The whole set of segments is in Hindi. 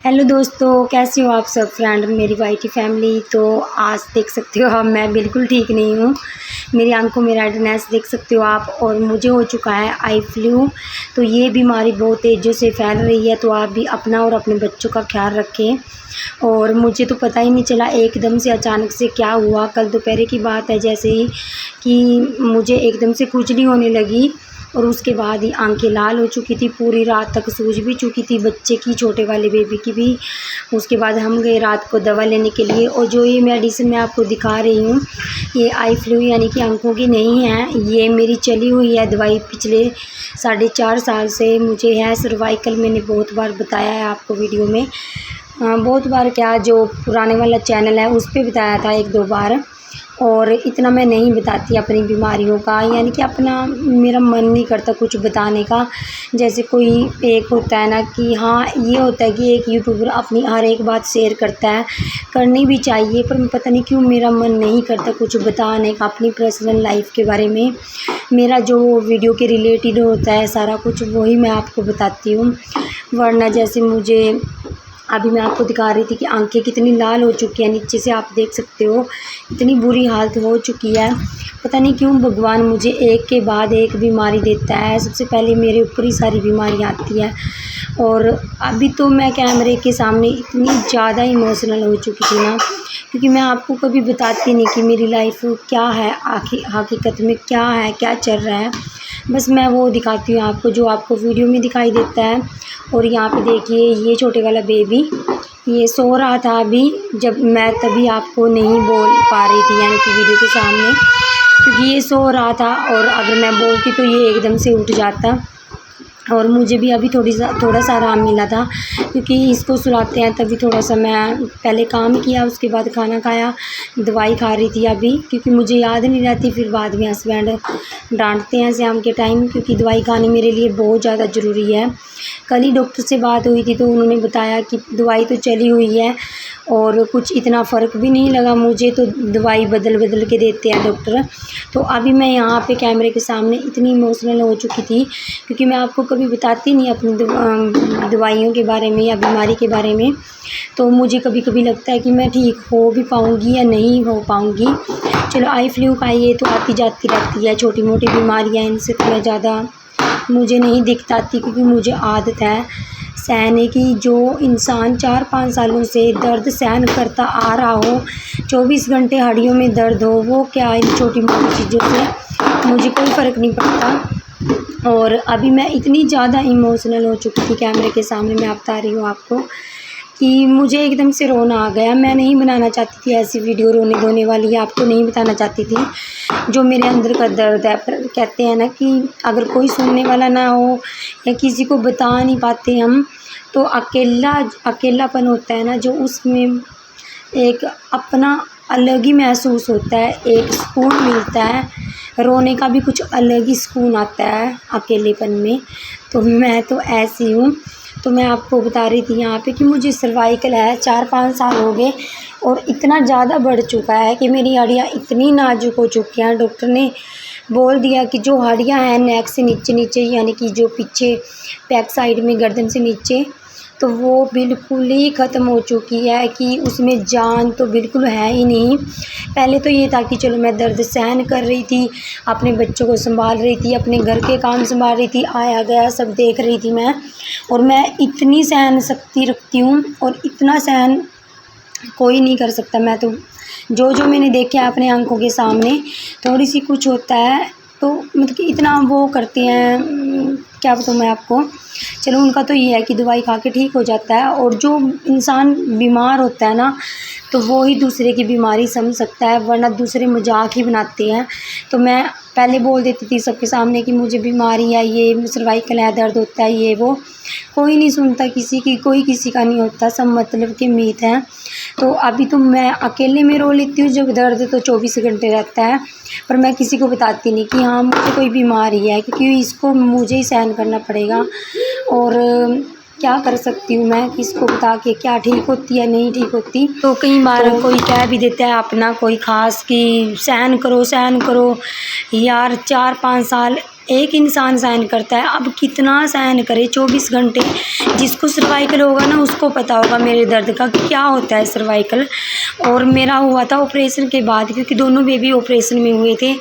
हेलो दोस्तों, कैसे हो आप सब फ्रेंड मेरी वाईटी फैमिली। तो आज देख सकते हो आप, मैं बिल्कुल ठीक नहीं हूँ। मेरी आंखों में रेडनेस देख सकते हो आप, और मुझे हो चुका है आई फ्लू। तो ये बीमारी बहुत तेज़ी से फैल रही है, तो आप भी अपना और अपने बच्चों का ख्याल रखें। और मुझे तो पता ही नहीं चला, एकदम से अचानक से क्या हुआ। कल दोपहर की बात है जैसे ही कि मुझे एकदम से खुजली होने लगी, और उसके बाद ही आंखें लाल हो चुकी थी। पूरी रात तक सूज भी चुकी थी, बच्चे की, छोटे वाले बेबी की भी। उसके बाद हम गए रात को दवा लेने के लिए, और जो ये मेडिसिन मैं आपको दिखा रही हूँ, ये आई फ्लू यानी कि आंखों की नहीं है। ये मेरी चली हुई है दवाई पिछले 4.5 साल से मुझे है। सर्वाइकल मैंने बहुत बार बताया है आपको वीडियो में, बहुत बार क्या, जो पुराने वाला चैनल है उस पर बताया था 1-2 बार। और इतना मैं नहीं बताती अपनी बीमारियों का, यानी कि अपना मेरा मन नहीं करता कुछ बताने का। जैसे कोई एक होता है ना कि हाँ, ये होता है कि एक यूट्यूबर अपनी हर एक बात शेयर करता है, करनी भी चाहिए, पर पता नहीं क्यों मेरा मन नहीं करता कुछ बताने का अपनी पर्सनल लाइफ के बारे में। मेरा जो वीडियो के रिलेटेड होता है सारा कुछ, वही मैं आपको बताती हूँ। वरना जैसे मुझे अभी मैं आपको दिखा रही थी कि आंखें कितनी लाल हो चुकी हैं, नीचे से आप देख सकते हो, इतनी बुरी हालत हो चुकी है। पता नहीं क्यों भगवान मुझे एक के बाद एक बीमारी देता है। सबसे पहले मेरे ऊपर ही सारी बीमारी आती है। और अभी तो मैं कैमरे के सामने इतनी ज़्यादा इमोशनल हो चुकी थी ना, क्योंकि मैं आपको कभी बताती नहीं कि मेरी लाइफ क्या है, हकीकत में क्या है, क्या चल रहा है। बस मैं वो दिखाती हूँ आपको जो आपको वीडियो में दिखाई देता है। और यहाँ पे देखिए, ये छोटे वाला बेबी ये सो रहा था अभी, जब मैं तभी आपको नहीं बोल पा रही थी, यानी कि वीडियो के सामने, क्योंकि ये सो रहा था। और अगर मैं बोलती तो ये एकदम से उठ जाता, और मुझे भी अभी थोड़ा सा आराम मिला था, क्योंकि इसको सुलाते हैं तभी थोड़ा सा मैं पहले काम किया, उसके बाद खाना खाया, दवाई खा रही थी अभी, क्योंकि मुझे याद नहीं रहती। फिर बाद में हस्बैंड डांटते हैं शाम के टाइम, क्योंकि दवाई खानी मेरे लिए बहुत ज़्यादा ज़रूरी है। कल ही डॉक्टर से बात हुई थी, तो उन्होंने बताया कि दवाई तो चली हुई है और कुछ इतना फ़र्क भी नहीं लगा मुझे, तो दवाई बदल बदल के देते हैं डॉक्टर। तो अभी मैं यहाँ पे कैमरे के सामने इतनी इमोशनल हो चुकी थी, क्योंकि मैं आपको कभी बताती नहीं अपनी दवाइयों के बारे में या बीमारी के बारे में। तो मुझे कभी कभी लगता है कि मैं ठीक हो भी पाऊँगी या नहीं हो पाऊँगी। चलो, आई फ्लू का ये तो आती जाती रहती है, छोटी मोटी बीमारियाँ, इनसे तो मैं ज़्यादा मुझे नहीं दिखताती, क्योंकि मुझे आदत है सहने की। जो इंसान 4-5 सालों से दर्द सहन करता आ रहा हो, 24 घंटे हड्डियों में दर्द हो, वो क्या इन छोटी मोटी चीज़ों से मुझे कोई फ़र्क नहीं पड़ता। और अभी मैं इतनी ज़्यादा इमोशनल हो चुकी थी कैमरे के सामने, मैं बता रही हूँ आपको, कि मुझे एकदम से रोना आ गया। मैं नहीं बनाना चाहती थी ऐसी वीडियो रोने धोने वाली, आपको नहीं बताना चाहती थी जो मेरे अंदर का दर्द है। पर कहते हैं ना कि अगर कोई सुनने वाला ना हो या किसी को बता नहीं पाते हम, तो अकेलापन होता है ना, जो उसमें एक अपना अलग ही महसूस होता है, एक सुकून मिलता है। रोने का भी कुछ अलग ही सुकून आता है अकेलेपन में। तो मैं तो ऐसी हूँ। तो मैं आपको बता रही थी यहाँ पे कि मुझे सर्वाइकल है, 4-5 साल हो गए, और इतना ज़्यादा बढ़ चुका है कि मेरी हड्डियाँ इतनी नाजुक हो चुकी हैं। डॉक्टर ने बोल दिया कि जो हड्डियाँ हैं नेक से नीचे नीचे, यानी कि जो पीछे बैक साइड में गर्दन से नीचे, तो वो बिल्कुल ही ख़त्म हो चुकी है, कि उसमें जान तो बिल्कुल है ही नहीं। पहले तो ये था कि चलो मैं दर्द सहन कर रही थी, अपने बच्चों को संभाल रही थी, अपने घर के काम संभाल रही थी, आया गया सब देख रही थी मैं। और मैं इतनी सहन शक्ति रखती हूँ, और इतना सहन कोई नहीं कर सकता। मैं तो जो मैंने देखा है अपने आंखों के सामने, थोड़ी सी कुछ होता है तो मतलब कि इतना वो करते हैं, क्या बताऊँ मैं आपको। चलो, उनका तो ये है कि दवाई खा के ठीक हो जाता है, और जो इंसान बीमार होता है ना, तो वो ही दूसरे की बीमारी समझ सकता है, वरना दूसरे मजाक ही बनाते हैं। तो मैं पहले बोल देती थी सबके सामने कि मुझे बीमारी है, ये सर्वाइकल है, दर्द होता है, ये वो। कोई नहीं सुनता किसी की, कोई किसी का नहीं होता, सब मतलब के मीत हैं। तो अभी तो मैं अकेले में रो लेती हूँ, जब दर्द तो 24 घंटे रहता है, पर मैं किसी को बताती नहीं कि हाँ मुझे कोई बीमारी है, क्योंकि इसको मुझे ही सहन करना पड़ेगा। और क्या कर सकती हूँ मैं, किसको बता के क्या ठीक होती है नहीं ठीक होती। तो कई बार कोई कह भी देता है अपना कोई ख़ास कि सहन करो सहन करो। यार 4-5 साल एक इंसान सहन करता है, अब कितना सहन करे 24 घंटे। जिसको सर्वाइकल होगा ना उसको पता होगा मेरे दर्द का कि क्या होता है सर्वाइकल। और मेरा हुआ था ऑपरेशन के बाद, क्योंकि दोनों बेबी ऑपरेशन में हुए थे,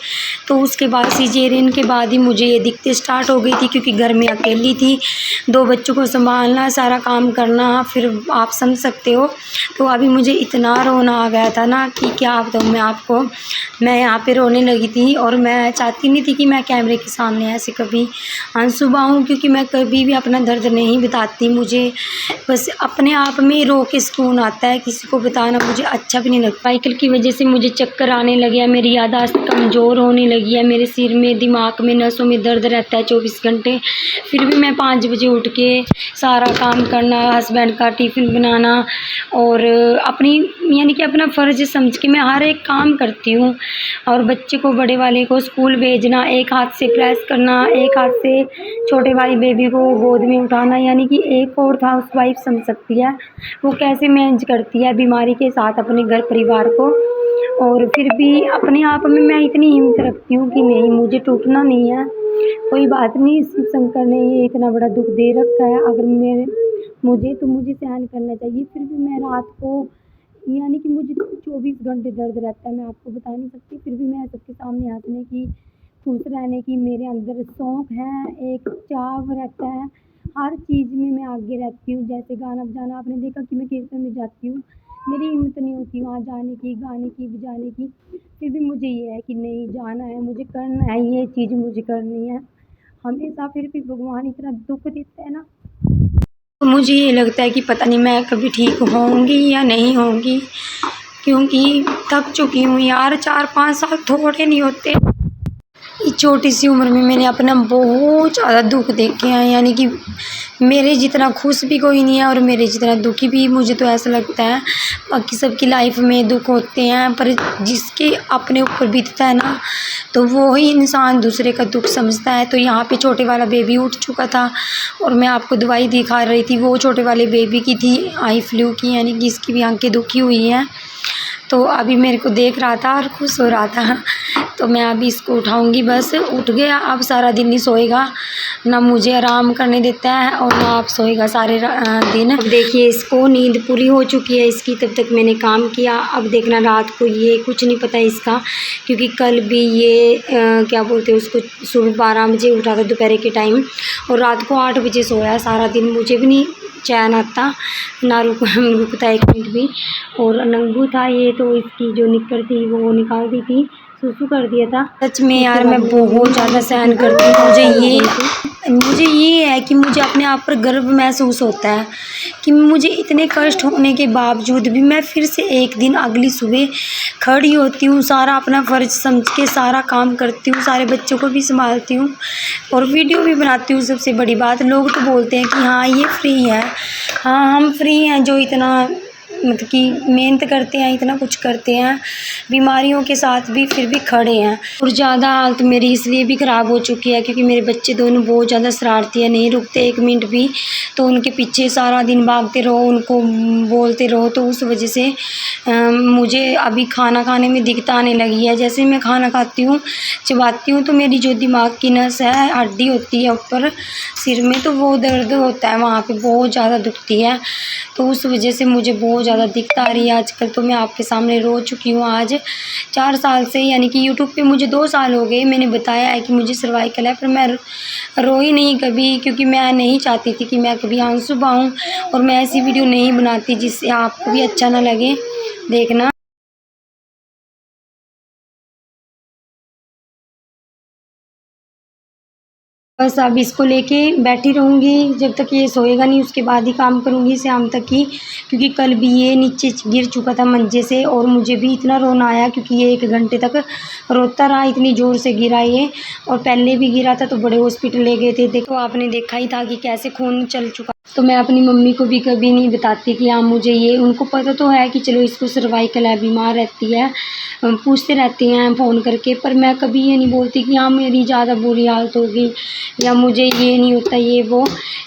तो उसके बाद सिजेरियन के बाद ही मुझे ये दिक्कतें स्टार्ट हो गई थी, क्योंकि घर में अकेली थी, 2 बच्चों को संभालना, सारा काम करना, फिर आप समझ सकते हो। तो अभी मुझे इतना रोना आ गया था ना कि क्या बताऊँ मैं आपको। मैं यहाँ पे रोने लगी थी और मैं चाहती नहीं थी कि मैं कैमरे के सामने ऐसे कभी आंसू बहाऊं, क्योंकि मैं कभी भी अपना दर्द नहीं बताती। मुझे बस अपने आप में रो के सुकून आता है, किसी को बताना मुझे अच्छा भी नहीं लगता। साइकिल की वजह से मुझे चक्कर आने लगे हैं, मेरी याददाश्त कमज़ोर होने लगी है, मेरे सिर में, दिमाग में, नसों में दर्द रहता है 24 घंटे। फिर भी मैं 5 बजे उठ के सारा काम करना, हस्बैंड का टिफ़िन बनाना और अपनी यानी कि अपना फ़र्ज़ समझ के मैं हर एक काम करती हूँ। और बच्चे को, बड़े वाले को स्कूल भेजना, एक हाथ से प्रेस करना, एक हाथ से छोटे वाली बेबी को गोद में उठाना, यानी कि एक और हाउसवाइफ समझ सकती है वो कैसे मैनेज करती है बीमारी के साथ अपने घर परिवार को। और फिर भी अपने आप में मैं इतनी हिम्मत रखती हूँ कि नहीं, मुझे टूटना नहीं है। कोई बात नहीं, शिव शंकर ने ये इतना बड़ा दुख दे रखा है, अगर मुझे तो मुझे सहन करना चाहिए। फिर भी मैं रात को यानी कि मुझे 24 घंटे दर्द रहता है, मैं आपको बता नहीं सकती। फिर भी मैं सबके सामने हँसने की, खुश रहने की मेरे अंदर शौक़ है, एक चाव रहता है। हर चीज़ में मैं आगे रहती हूँ, जैसे गाना बजाना, आपने देखा कि मैं कीर्तन में जाती हूँ, मेरी हिम्मत नहीं होती वहाँ जाने की, गाने की, बजाने की। फिर भी मुझे ये है कि नहीं, जाना है, मुझे करना है, ये चीज़ मुझे करनी है हमेशा। फिर भी भगवान इतना दुख देता है ना, तो मुझे ये लगता है कि पता नहीं मैं कभी ठीक होऊंगी या नहीं होऊंगी, क्योंकि थक चुकी हूँ यार। 4-5 साल थोड़े नहीं होते। इस छोटी सी उम्र में मैंने अपना बहुत ज़्यादा दुख देखे हैं, यानी कि मेरे जितना खुश भी कोई नहीं है और मेरे जितना दुखी भी। मुझे तो ऐसा लगता है बाकी सबकी लाइफ में दुख होते हैं, पर जिसके अपने ऊपर बीतता है ना, तो वो ही इंसान दूसरे का दुख समझता है। तो यहाँ पे छोटे वाला बेबी उठ चुका था और मैं आपको दवाई दिखा रही थी, वो छोटे वाले बेबी की थी, आई फ्लू की, यानी कि इसकी भी आंखें दुखी हुई हैं। तो अभी मेरे को देख रहा था और खुश हो रहा था, तो मैं अभी इसको उठाऊंगी। बस उठ गया, अब सारा दिन नहीं सोएगा, ना मुझे आराम करने देता है और ना आप सोएगा सारे दिन। अब देखिए इसको नींद पूरी हो चुकी है इसकी, तब तक मैंने काम किया। अब देखना रात को ये कुछ नहीं पता इसका, क्योंकि कल भी ये क्या बोलते हैं उसको, सुबह 12 बजे उठा था दोपहर के टाइम और रात को 8 बजे सोया। सारा दिन मुझे भी नहीं चैन आता, ना रुकता 1 मिनट भी। और नंगू था ये, तो इसकी जो निक्कर थी वो निकाल दी थी, सुसु कर दिया था। सच में यार मैं बहुत ज़्यादा सहन करती हूँ। मुझे ये है कि मुझे अपने आप पर गर्व महसूस होता है कि मुझे इतने कष्ट होने के बावजूद भी मैं फिर से एक दिन अगली सुबह खड़ी होती हूँ, सारा अपना फ़र्ज़ समझ के सारा काम करती हूँ, सारे बच्चों को भी संभालती हूँ और वीडियो भी बनाती हूँ। सबसे बड़ी बात, लोग तो बोलते हैं कि हाँ ये फ्री है, हाँ हम फ्री हैं जो इतना मतलब कि मेहनत करते हैं, इतना कुछ करते हैं, बीमारियों के साथ भी फिर भी खड़े हैं। और ज़्यादा हालत मेरी इसलिए भी ख़राब हो चुकी है क्योंकि मेरे बच्चे दोनों बहुत ज़्यादा शरारती है, नहीं रुकते 1 मिनट भी, तो उनके पीछे सारा दिन भागते रहो, उनको बोलते रहो। तो उस वजह से मुझे अभी खाना खाने में दिक्कत आने लगी है। जैसे मैं खाना खाती हूँ, चबाती हूँ, तो मेरी जो दिमाग की नस है, हड्डी होती है ऊपर सिर में, तो वो दर्द होता है, वहाँ पे बहुत ज़्यादा दुखती है। तो उस वजह से मुझे बहुत ज़्यादा दिक्कत आ रही है आजकल। तो मैं आपके सामने रो चुकी हूँ आज 4 साल से, यानी कि यूट्यूब पे मुझे 2 साल हो गए। मैंने बताया है कि मुझे सर्वाइकल है, पर मैं रोई नहीं कभी, क्योंकि मैं नहीं चाहती थी कि मैं कभी आंसू बहाऊं, और मैं ऐसी वीडियो नहीं बनाती जिससे आपको भी अच्छा ना लगे देखना। बस अब इसको लेके बैठी रहूँगी जब तक ये सोएगा नहीं, उसके बाद ही काम करूँगी शाम तक ही, क्योंकि कल भी ये नीचे गिर चुका था मंजे से और मुझे भी इतना रोना आया क्योंकि ये 1 घंटे तक रोता रहा, इतनी ज़ोर से गिरा ये। और पहले भी गिरा था तो बड़े हॉस्पिटल ले गए थे, देखो आपने देखा ही था कि कैसे खून चल चुका। तो मैं अपनी मम्मी को भी कभी नहीं बताती कि हाँ मुझे ये, उनको पता तो है कि चलो इसको सर्वाइकल है, बीमार रहती है, पूछते रहते हैं फ़ोन करके, पर मैं कभी ये नहीं बोलती कि हाँ मेरी ज़्यादा बुरी हालत होगी या मुझे ये नहीं होता ये वो,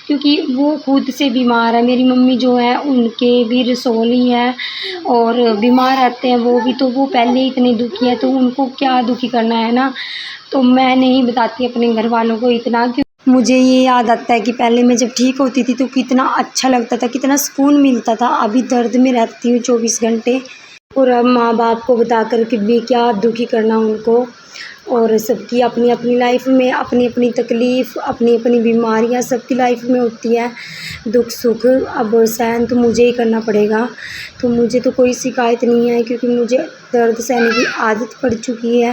क्योंकि वो खुद से बीमार है। मेरी मम्मी जो है उनके भी रसोल ही है और बीमार रहते हैं वो भी, तो वो पहले ही इतने दुखी है तो उनको क्या दुखी करना है ना। तो मैं नहीं बताती अपने घर वालों को इतना, कि मुझे ये याद आता है कि पहले मैं जब ठीक होती थी तो कितना अच्छा लगता था, कितना सुकून मिलता था। अभी दर्द में रहती हूँ 24 घंटे, और अब माँ बाप को बता कर के भी क्या दुखी करना उनको। और सबकी अपनी अपनी लाइफ में अपनी अपनी तकलीफ़, अपनी अपनी बीमारियाँ सबकी लाइफ में होती है, दुख सुख। अब सहन तो मुझे ही करना पड़ेगा, तो मुझे तो कोई शिकायत नहीं है क्योंकि मुझे दर्द सहने की आदत पड़ चुकी है।